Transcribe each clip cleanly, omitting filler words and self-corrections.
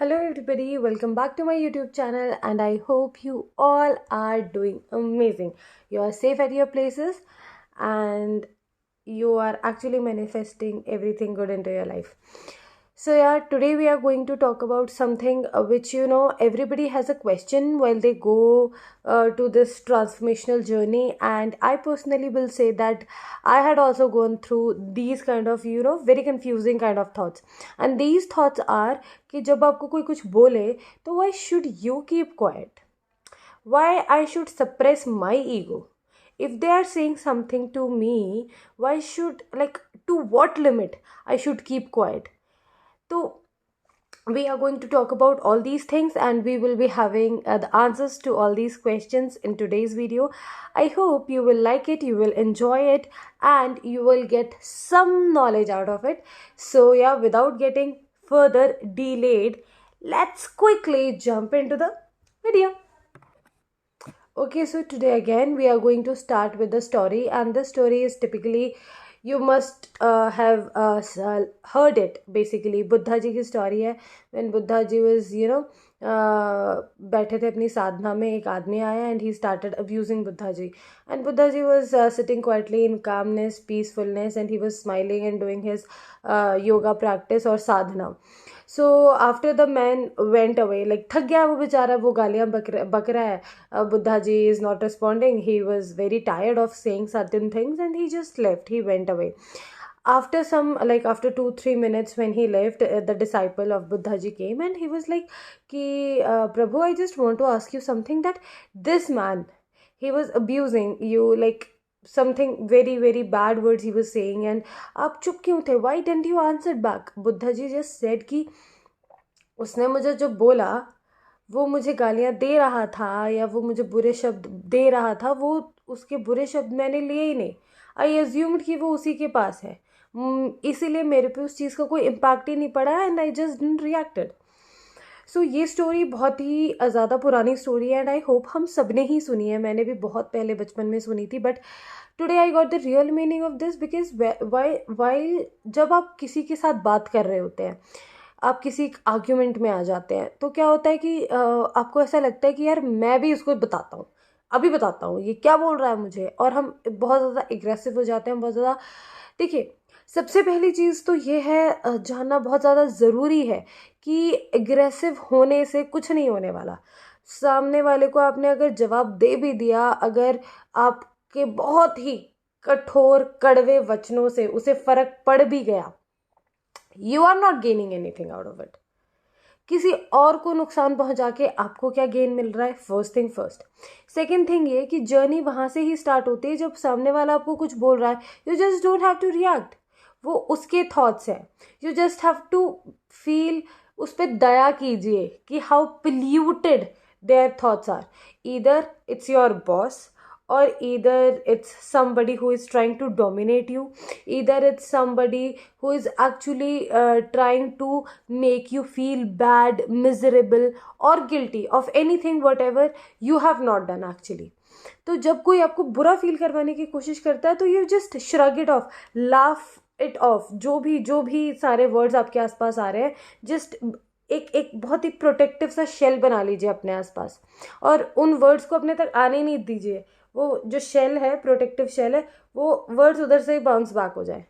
Hello everybody, welcome back to my YouTube channel and I hope you all are doing amazing. You are safe at your places and you are actually manifesting everything good into your life. So yeah, today we are going to talk about something which everybody has a question while they go to this transformational journey, and I personally will say that I had also gone through these kind of very confusing kind of thoughts. And these thoughts are कि जब आपको कोई कुछ बोले तो why should you keep quiet? Why I should suppress my ego? If they are saying something to me, why should, like, to what limit I should keep quiet? So we are going to talk about all these things and we will be having the answers to all these questions in today's video. I hope you will like it, you will enjoy it, and you will get some knowledge out of it. So yeah, without getting further delayed, let's quickly jump into the video. Okay, so today again we are going to start with the story, and the story is typically you must have heard it. Basically, Buddha ji की story है. When Buddha ji was बैठे थे अपनी साधना में, एक आदमी आया and he started abusing Buddha ji. And Buddha ji was sitting quietly in calmness, peacefulness, and he was smiling and doing his yoga practice or sadhana. So after the man went away, like थक गया वो बेचारा, वो गालियाँ बक रहा है, Buddha ji is not responding, he was very tired of saying certain things and he just left, he went away. After some, like after 2-3 minutes when he left, the disciple of Buddha ji came and he was like ki Prabhu, I just want to ask you something, that this man, he was abusing you, like something very very bad words he was saying, and आप चुप क्यों थे? Why didn't you answer back? Buddha ji just said कि उसने मुझे जो बोला वो मुझे गालियाँ दे रहा था या वो मुझे बुरे शब्द दे रहा था, वो उसके बुरे शब्द मैंने लिए ही नहीं. आई एज्यूम्ड कि वो उसी के पास है, इसीलिए मेरे पे उस चीज़ का कोई इम्पैक्ट ही नहीं पड़ा and I just didn't reacted. So ये स्टोरी बहुत ही ज़्यादा पुरानी स्टोरी है एंड आई होप हम सब ने ही सुनी है. मैंने भी बहुत पहले बचपन में सुनी थी, but today I got the real meaning of this because why जब आप किसी के साथ बात कर रहे होते हैं, आप किसी आर्ग्यूमेंट में आ जाते हैं, तो क्या होता है कि आपको ऐसा लगता है कि यार मैं भी इसको बताता हूँ, अभी बताता हूँ ये क्या बोल रहा है मुझे, और हम बहुत ज़्यादा एग्रेसिव हो जाते हैं, बहुत ज़्यादा. देखिए, सबसे पहली चीज़ तो ये है, जानना बहुत ज़्यादा ज़रूरी है कि एग्रेसिव होने से कुछ नहीं होने वाला. सामने वाले को आपने अगर जवाब दे भी दिया, अगर आपके बहुत ही कठोर कड़वे वचनों से उसे फ़र्क पड़ भी गया, you are not gaining anything out of it. किसी और को नुकसान पहुंचा के आपको क्या गेन मिल रहा है? First thing first. Second thing ये कि जर्नी वहां से ही स्टार्ट होती है जब सामने वाला आपको कुछ बोल रहा है, you just don't have to react. वो उसके थॉट्स हैं, you just have to feel, उस पर दया कीजिए कि how polluted their thoughts are. Either it's your boss, or either it's somebody who is trying to dominate you, either it's somebody who is actually trying to make you feel bad, miserable or guilty of anything whatever you have not done actually. तो जब कोई आपको बुरा feel करवाने की कोशिश करता है तो you just shrug it of, laugh it of. जो भी सारे वर्ड्स आपके आसपास आ रहे हैं, जस्ट एक बहुत ही प्रोटेक्टिव सा शेल बना लीजिए अपने आसपास, और उन वर्ड्स को अपने तक आने नहीं दीजिए. वो जो शेल है, प्रोटेक्टिव शेल है, वो वर्ड्स उधर से ही बाउंस बैक हो जाए.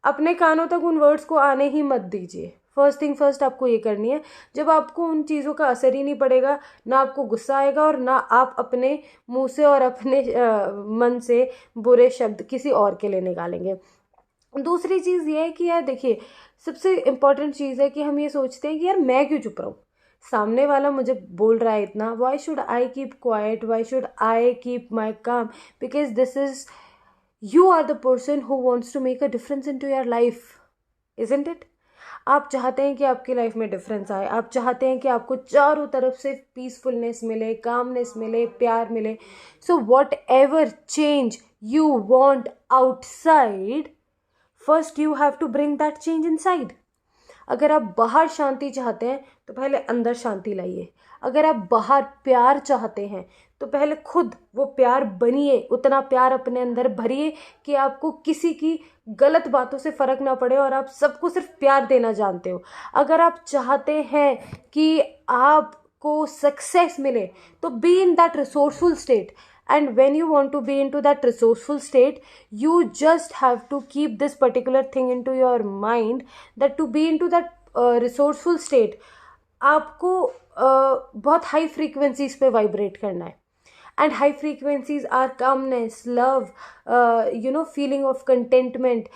अपने कानों तक उन वर्ड्स को आने ही मत दीजिए. फर्स्ट थिंग फर्स्ट आपको ये करनी है. जब आपको उन चीज़ों का असर ही नहीं पड़ेगा, ना आपको गुस्सा आएगा और ना आप अपने मुंह से और अपने मन से बुरे शब्द किसी और के लिए निकालेंगे. दूसरी चीज़ ये है कि यार देखिए, सबसे इम्पॉर्टेंट चीज़ है कि हम ये सोचते हैं कि यार मैं क्यों चुप रहूँ, सामने वाला मुझे बोल रहा है इतना, why should I keep quiet, why should I keep my calm, because this is, you are the person who wants to make a difference in to your life, isn't it? आप चाहते हैं कि आपकी लाइफ में difference आए, आप चाहते हैं कि आपको चारों तरफ से पीसफुलनेस मिले, कामनेस मिले, प्यार मिले. So what ever change you want outside, first you have to bring that change inside. अगर आप बाहर शांति चाहते हैं तो पहले अंदर शांति लाइए। अगर आप बाहर प्यार चाहते हैं तो पहले खुद वो प्यार बनिए, उतना प्यार अपने अंदर भरिए कि आपको किसी की गलत बातों से फर्क ना पड़े और आप सबको सिर्फ प्यार देना जानते हो। अगर आप चाहते हैं कि आपको सक्सेस मिले तो be in that resourceful state, and when you want to be into that resourceful state, you just have to keep this particular thing into your mind, that to be into that resourceful state आपको बहुत high frequencies पे vibrate करना है। and high frequencies are calmness, love, feeling of contentment,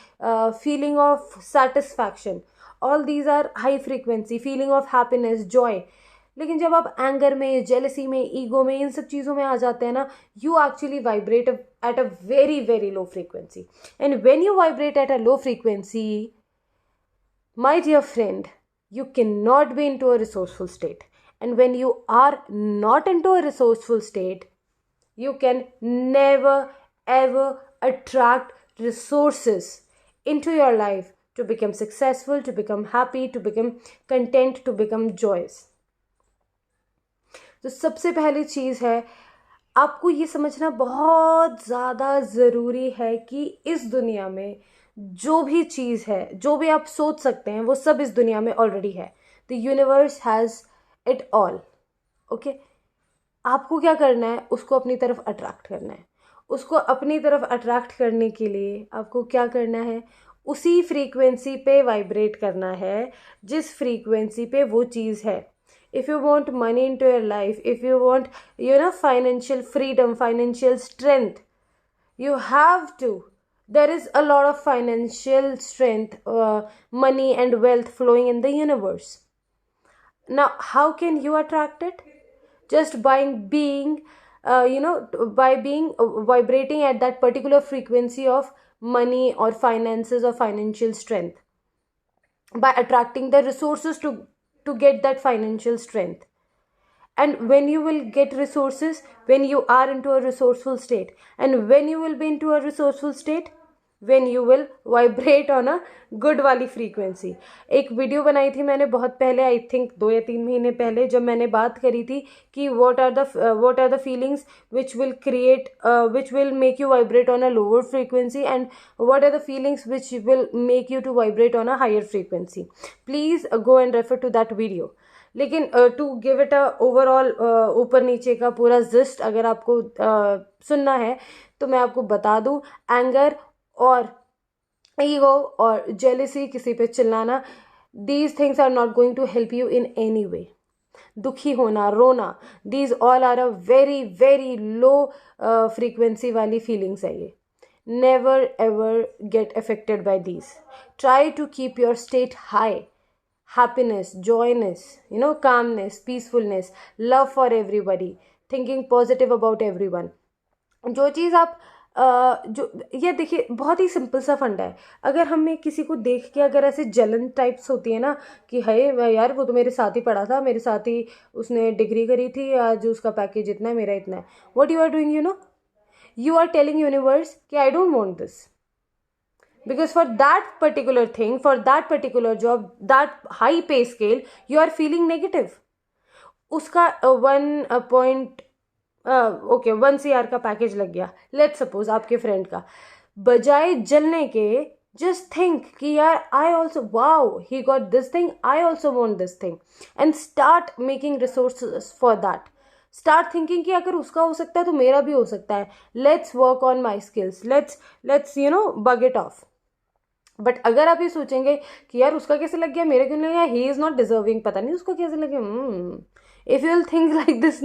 feeling of satisfaction. All these are high frequency, feeling of happiness, joy. लेकिन जब आप anger में, jealousy में, ईगो में, इन सब चीज़ों में आ जाते हैं ना, you actually vibrate at a very very low frequency. And when you vibrate at a low frequency, my dear friend, you cannot be into a resourceful state. And when you are not into a resourceful state, you can never ever attract resources into your life to become successful, to become happy, to become content, to become joyous. तो सबसे पहली चीज़ है, आपको ये समझना बहुत ज़्यादा ज़रूरी है कि इस दुनिया में जो भी चीज़ है, जो भी आप सोच सकते हैं, वो सब इस दुनिया में ऑलरेडी है। The universe has it all. Okay, आपको क्या करना है? उसको अपनी तरफ अट्रैक्ट करना है। उसको अपनी तरफ अट्रैक्ट करने के लिए आपको क्या करना है? उसी फ्रीक्वेंसी पे वाइब्रेट करना है जिस फ्रीक्वेंसी पे वो चीज़ है। If you want money into your life, if you want, financial freedom, financial strength, you have to. There is a lot of financial strength, money and wealth flowing in the universe. Now, how can you attract it? Just by being, vibrating at that particular frequency of money or finances or financial strength. By attracting the resources to get that financial strength. And when you will get resources, when you are into a resourceful state, and when you will be into a resourceful state, when you will vibrate on a good वाली frequency. एक video बनाई थी मैंने बहुत पहले, I think 2 या 3 महीने पहले, जब मैंने बात करी थी कि what are the feelings which will create, which will make you vibrate on a lower frequency, and what are the feelings which will make you to vibrate on a higher frequency. Please go and refer to that video. लेकिन to give it a overall ऊपर नीचे का पूरा gist अगर आपको सुनना है तो मैं आपको बता दूं, एंगर और ईगो और जेलिसी, किसी पे चिल्लाना, these things are not going to help you in any way. दुखी होना, रोना, these all are a very very low frequency वाली फीलिंग्स है ये। Never ever get affected by these. Try to keep your state high. Happiness, joyness, calmness, peacefulness, love for everybody, thinking positive about everyone. जो चीज़ आप जो ये देखिए, बहुत ही simple सा फंडा है। अगर हमें किसी को देख के अगर ऐसे जलन टाइप्स होती है ना कि है यार वो तो मेरे साथ ही पढ़ा था, मेरे साथ ही उसने डिग्री करी थी, आज उसका पैकेज इतना है, मेरा इतना है, what you are doing, you are telling universe कि I don't want this. Because for that particular thing, for that particular job, that high pay scale, you are feeling negative. उसका 1 CR का package लग गया, let's suppose आपके friend का। बजाय जलने के just think कि यार I also, wow, he got this thing, I also want this thing, and start making resources for that. Start thinking कि अगर उसका हो सकता है तो मेरा भी हो सकता है. Let's work on my skills. Let's bug it off. But अगर आप ये सोचेंगे कि यार उसका कैसे लग गया, मेरे क्यों नहीं लगा, ही इज नॉट डिजर्विंग, पता नहीं उसको कैसे लगे, if you will think like this,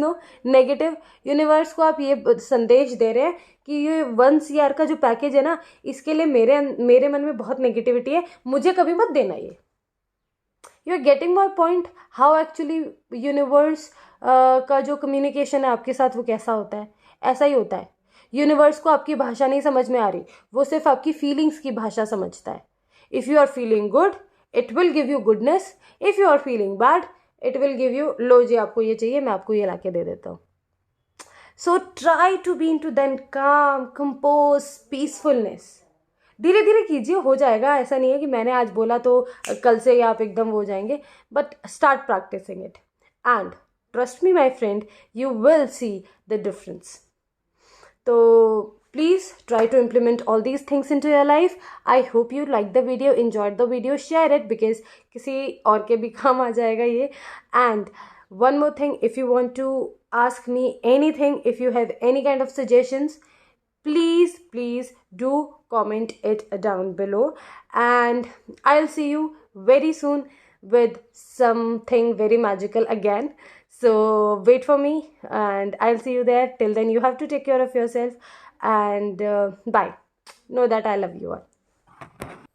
negative, universe को आप ये संदेश दे रहे हैं कि ये 1 CR का जो पैकेज है ना, इसके लिए मेरे मन में बहुत नेगेटिविटी है, मुझे कभी मत देना ये. You are getting my point, how actually universe का जो कम्युनिकेशन है आपके साथ वो कैसा होता है. ऐसा ही होता है. यूनिवर्स को आपकी भाषा नहीं समझ में आ रही, वो सिर्फ आपकी फीलिंग्स की भाषा समझता है. If you are feeling good, it will give you goodness. If you are feeling bad, it will give you, लो जी आपको ये चाहिए, मैं आपको ये ला के दे देता हूँ. So try to be in to then calm, compose, peacefulness. धीरे धीरे कीजिए, हो जाएगा। ऐसा नहीं है कि मैंने आज बोला तो कल से ही आप एकदम हो जाएंगे, but start practising it and trust me my friend, you will see the difference. So please try to implement all these things into your life. I hope you liked the video, enjoyed the video, share it because किसी और के भी काम आ जाएगा ये. And one more thing, if you want to ask me anything, if you have any kind of suggestions, please do comment it down below, and I'll see you very soon with something very magical again. So wait for me and I'll see you there. Till then, you have to take care of yourself, and bye. Know that I love you all.